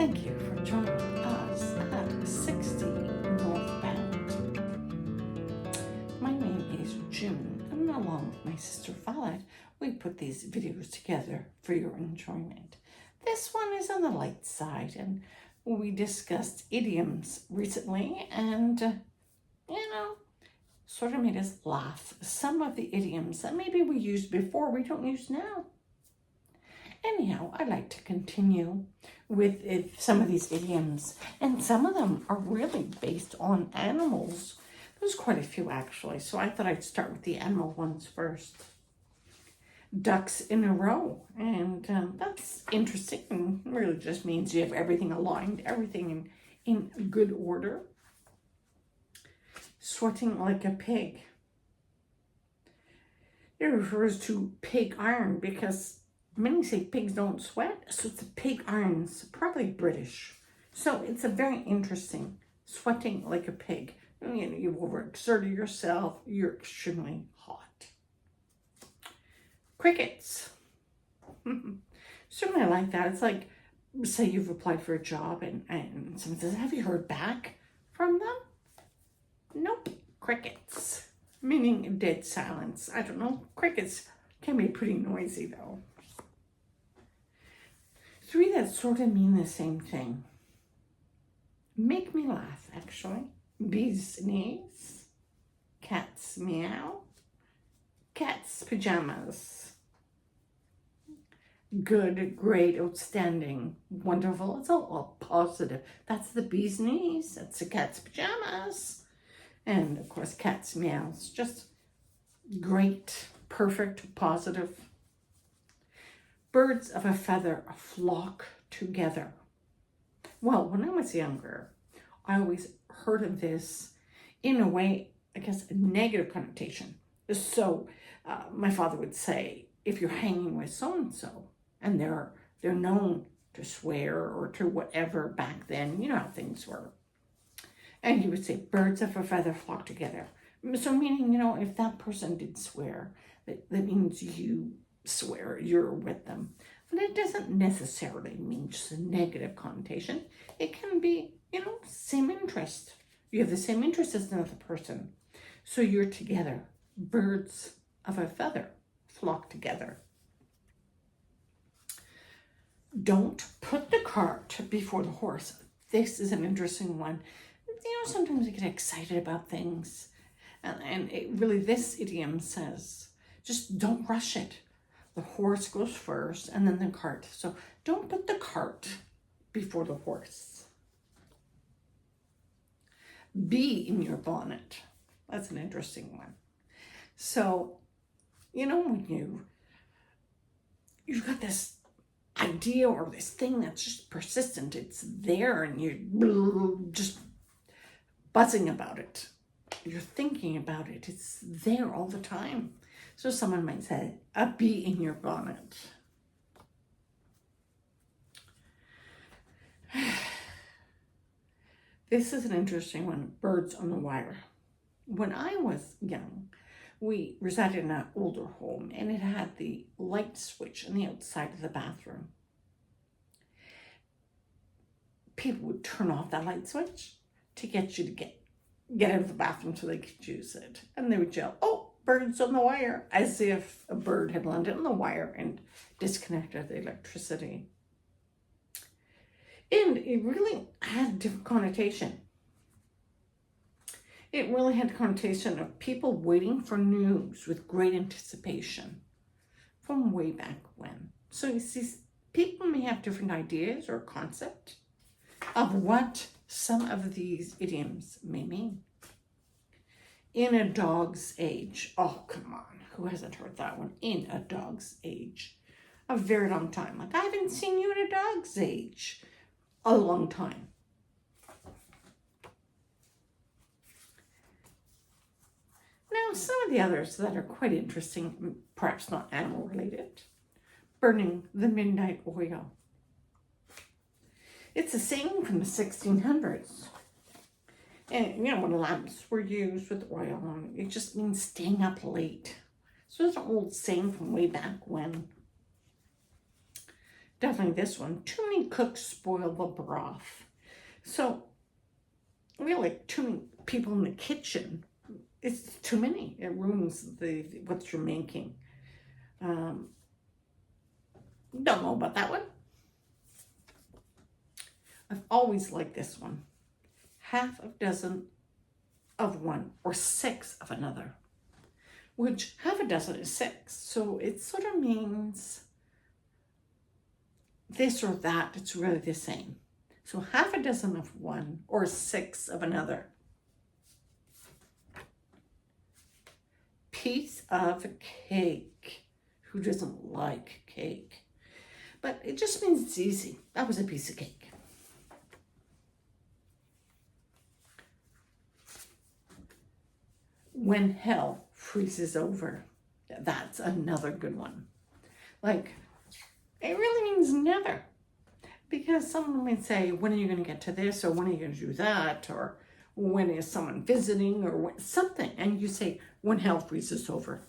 Thank you for joining us at 60 Northbound. My name is June, and along with my sister Violet, we put these videos together for your enjoyment. This one is on the light side, and we discussed idioms recently, and sort of made us laugh. Some of the idioms that maybe we used before we don't use now. Anyhow, I'd like to continue with some of these idioms, and some of them are really based on animals. There's quite a few actually, so I thought I'd start with the animal ones first. Ducks in a row, and that's interesting, and really just means you have everything aligned, everything in good order. Sweating like a pig. It refers to pig iron because many say pigs don't sweat, so it's a pig irons, probably British. So it's a very interesting, sweating like a pig. You've overexerted yourself, you're extremely hot. Crickets. Certainly I like that. It's like, say you've applied for a job and someone says, have you heard back from them? Nope. Crickets. Meaning dead silence. I don't know. Crickets can be pretty noisy though. Three that sort of mean the same thing. Make me laugh, actually. Bees sneeze. Cats meow. Cat's pajamas. Good, great, outstanding, wonderful. It's all positive. That's the bee's knees. That's the cat's pajamas. And of course, cat's meows. Just great, perfect, positive. Birds of a feather flock together. Well, when I was younger, I always heard of this in a way, I guess, a negative connotation. So my father would say, if you're hanging with so-and-so, and they're known to swear or to whatever back then, you know how things were. And he would say, birds of a feather flock together. So meaning, if that person did swear, that means you swear you're with them. But it doesn't necessarily mean just a negative connotation. It can be, same interest. You have the same interest as another person. So you're together. Birds of a feather flock together. Don't put the cart before the horse. This is an interesting one. Sometimes we get excited about things. And this idiom says, just don't rush it. The horse goes first and then the cart. So don't put the cart before the horse. Bee in your bonnet. That's an interesting one. So, when you've got this idea or this thing that's just persistent, it's there and you're just buzzing about it. You're thinking about it. It's there all the time. So someone might say, a bee in your bonnet. This is an interesting one, birds on the wire. When I was young, we resided in an older home and it had the light switch on the outside of the bathroom. People would turn off that light switch to get you to get out of the bathroom so they could use it. And they would yell, oh, birds on the wire, as if a bird had landed on the wire and disconnected the electricity. And it really had a different connotation. It really had a connotation of people waiting for news with great anticipation from way back when. So you see, people may have different ideas or concept of what some of these idioms may mean. In a dog's age. Oh, come on. Who hasn't heard that one? In a dog's age. A very long time. Like, I haven't seen you in a dog's age. A long time. Now, some of the others that are quite interesting, perhaps not animal related. Burning the midnight oil. It's a saying from the 1600s. And, when lamps were used with oil on it, just means staying up late. So it's an old saying from way back when. definitely this one. Too many cooks spoil the broth. So really, too many people in the kitchen. It's too many. It ruins what you're making. Don't know about that one. I've always liked this one. Half a dozen of one or 6 of another, which half a dozen is 6. So it sort of means this or that. It's really the same. So half a dozen of one or 6 of another. Piece of cake. Who doesn't like cake? But it just means it's easy. That was a piece of cake. When hell freezes over. That's another good one. Like, it really means never. Because someone might say, when are you going to get to this? Or when are you going to do that? Or when is someone visiting? Or something. And you say, when hell freezes over.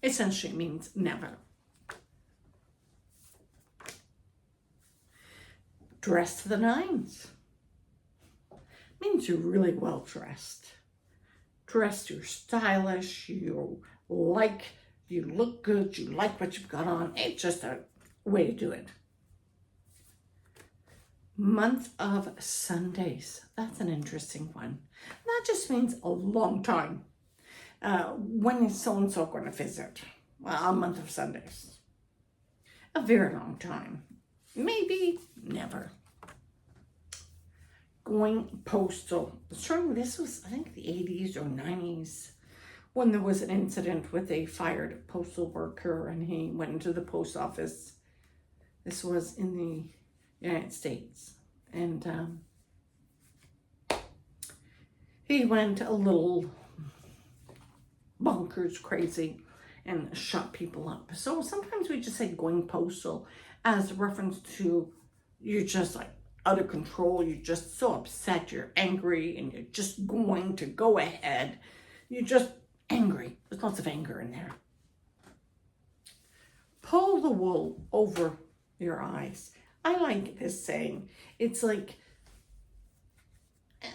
Essentially means never. Dress to the nines. Means you're really well dressed. Dressed, you're stylish, you look good, you like what you've got on. It's just a way to do it. Month of Sundays. That's an interesting one. That just means a long time. When is so-and-so going to visit? Well, a month of Sundays. A very long time. Maybe never. Going postal. This was, I think, the 80s or 90s, when there was an incident with a fired postal worker and he went into the post office. This was in the United States. And he went a little bonkers crazy and shot people up. So sometimes we just say going postal as a reference to you're just like out of control, you're just so upset, you're angry, and you're just going to go ahead. You're just angry. There's lots of anger in there. Pull the wool over your eyes. I like this saying. It's like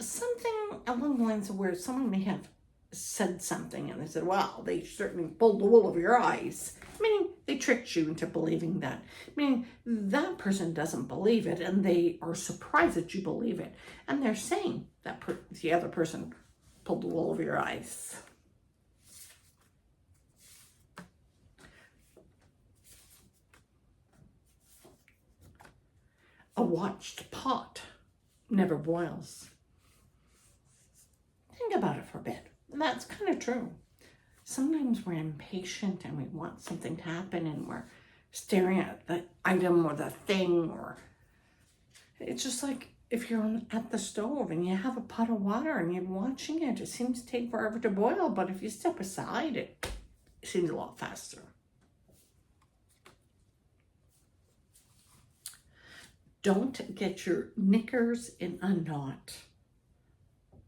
something along the lines of where someone may have said something and they said, well, they certainly pulled the wool over your eyes. Meaning they tricked you into believing that. Meaning that person doesn't believe it and they are surprised that you believe it. And they're saying that the other person pulled the wool over your eyes. A watched pot never boils. Think about it for a bit. That's kind of true. Sometimes we're impatient and we want something to happen and we're staring at the item or the thing, or it's just like if you're at the stove and you have a pot of water and you're watching it, it seems to take forever to boil, but if you step aside, it seems a lot faster. Don't get your knickers in a knot.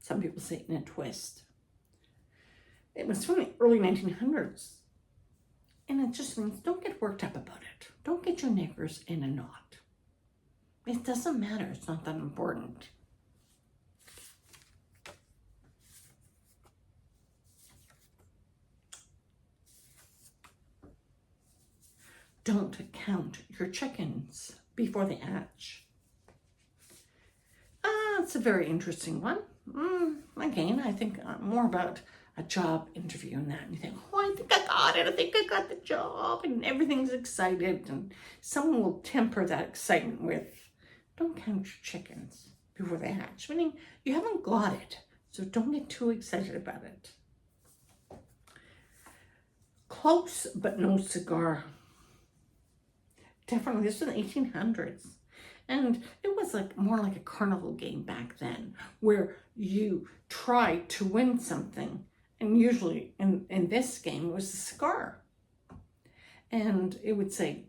Some people say in a twist. It was from the early 1900s. And it just means don't get worked up about it. Don't get your knickers in a knot. It doesn't matter. It's not that important. Don't count your chickens before they hatch. It's a very interesting one. Again, I think more about a job interview and that. And you think, oh, I think I got it. I think I got the job. And everything's excited. And someone will temper that excitement with, don't count your chickens before they hatch. Meaning, you haven't got it. So don't get too excited about it. Close, but no cigar. Definitely, this was in the 1800s. And it was like more like a carnival game back then, where you tried to win something. And usually in this game, it was a cigar. And it would say,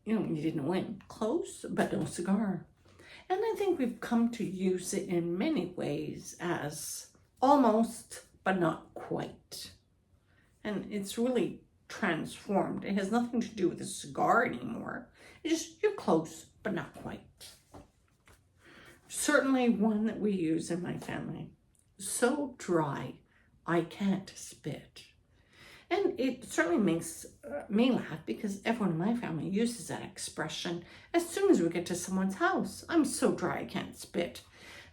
you didn't win. Close, but no cigar. And I think we've come to use it in many ways as almost, but not quite. And it's really transformed. It has nothing to do with a cigar anymore. It's just, you're close, but not quite. Certainly one that we use in my family. So dry, I can't spit. And it certainly makes me laugh because everyone in my family uses that expression as soon as we get to someone's house. I'm so dry, I can't spit.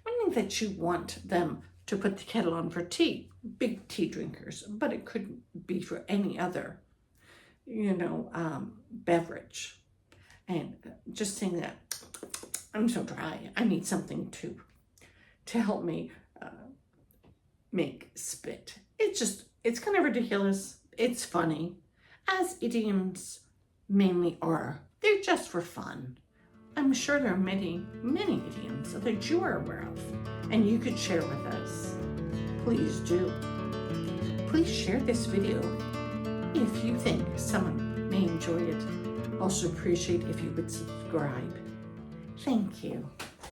Meaning that you want them to put the kettle on for tea. Big tea drinkers, but it couldn't be for any other, beverage. And just saying that, I'm so dry, I need something to help me make spit. It's kind of ridiculous. It's funny, as idioms mainly are. They're just for fun. I'm sure there are many, many idioms that you are aware of, and you could share with us. Please do. Please share this video if you think someone may enjoy it. Also appreciate if you would subscribe. Thank you.